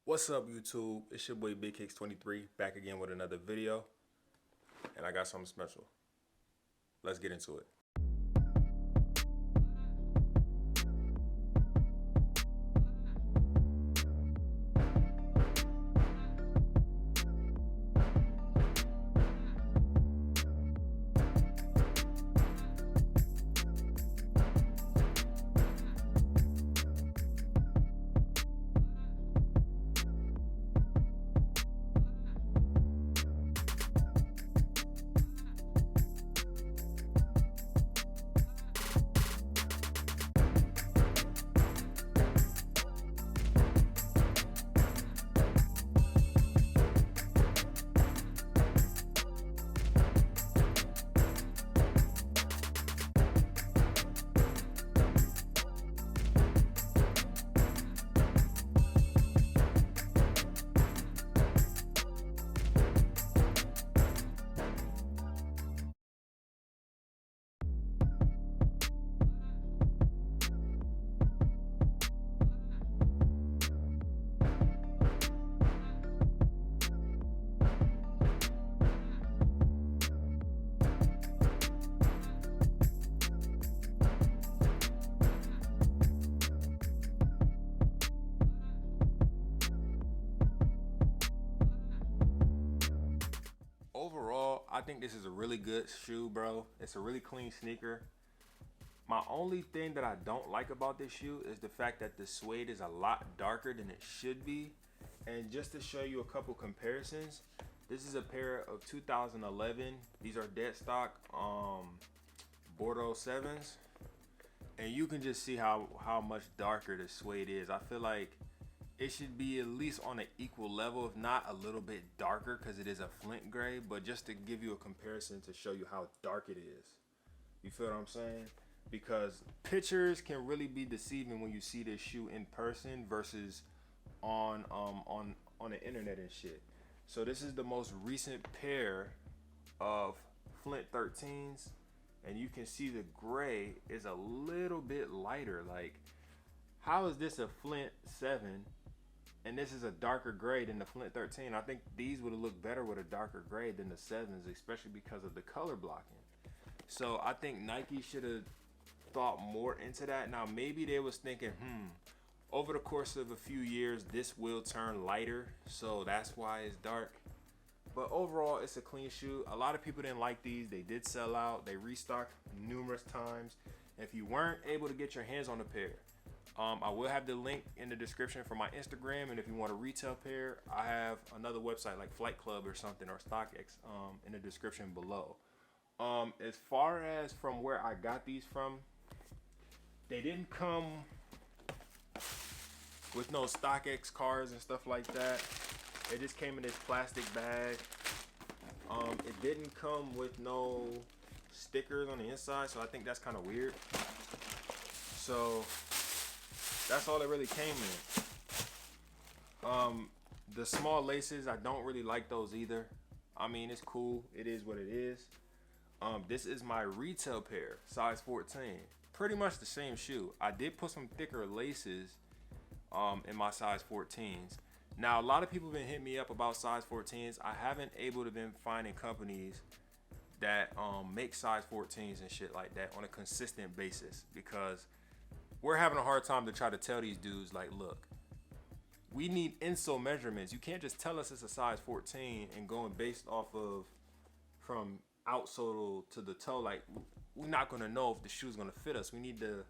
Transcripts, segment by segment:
What's up, YouTube? It's your boy Big Kicks 23 back again with another video, and I got something special. Let's get into it. Overall, I think this is a really good shoe, bro. It's a really clean sneaker. My only thing that I don't like about this shoe is the fact that the suede is a lot darker than it should be. And just to show you a couple comparisons, this is a pair of 2011. These are dead stock Bordeaux 7s. And you can just see how much darker the suede is. I feel like it should be at least on an equal level, if not a little bit darker, because it is a Flint gray. But just to give you a comparison to show you how dark it is. You feel what I'm saying? Because pictures can really be deceiving when you see this shoe in person versus on the internet and shit. So this is the most recent pair of Flint 13s, and you can see the gray is a little bit lighter. Like, how is this a Flint 7 and this is a darker gray than the Flint 13? I think these would have looked better with a darker gray than the 7s, especially because of the color blocking. So I think Nike should have thought more into that. Now maybe they was thinking, over the course of a few years this will turn lighter, so that's why it's dark. But overall, it's a clean shoe. A lot of people didn't like these. They did sell out. They restocked numerous times. If you weren't able to get your hands on a pair, I will have the link in the description for my Instagram, and if you want a retail pair, I have another website like Flight Club or something, or StockX, in the description below. As far as from where I got these from, they didn't come with no StockX cards and stuff like that. It just came in this plastic bag. It didn't come with no stickers on the inside, so I think that's kind of weird. So that's all that really came in. The small laces, I don't really like those either. I mean, it's cool. It is what it is. This is my retail pair, size 14. Pretty much the same shoe. I did put some thicker laces in my size 14s. Now, a lot of people have been hitting me up about size 14s. I haven't been finding companies that make size 14s and shit like that on a consistent basis, because we're having a hard time to try to tell these dudes, like, look, we need insole measurements. You can't just tell us it's a size 14 and going based off of from outsole to the toe. Like, we're not gonna know if the shoe's gonna fit us. We need the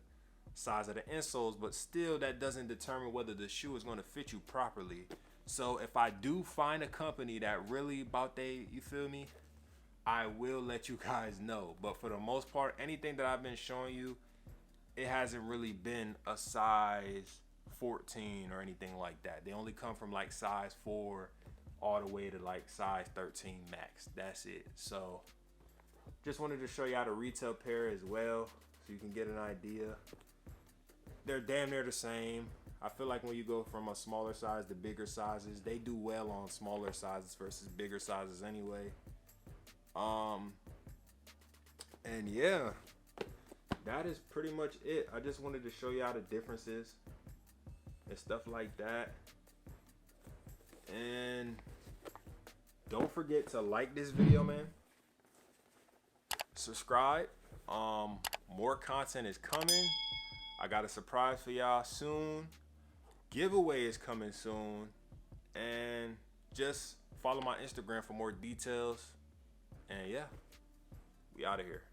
size of the insoles, but still that doesn't determine whether the shoe is gonna fit you properly. So if I do find a company that really about you feel me, I will let you guys know. But for the most part, anything that I've been showing you, it hasn't really been a size 14 or anything like that. They only come from like size 4 all the way to like size 13 max. That's it. So just wanted to show you how to retail pair as well, so you can get an idea. They're damn near the same. I feel like when you go from a smaller size to bigger sizes, they do well on smaller sizes versus bigger sizes anyway. And yeah, that is pretty much it. I just wanted to show you how the differences and stuff like that. And don't forget to like this video, man. Subscribe. More content is coming. I got a surprise for y'all soon. Giveaway is coming soon. And just follow my Instagram for more details. And yeah, we out of here.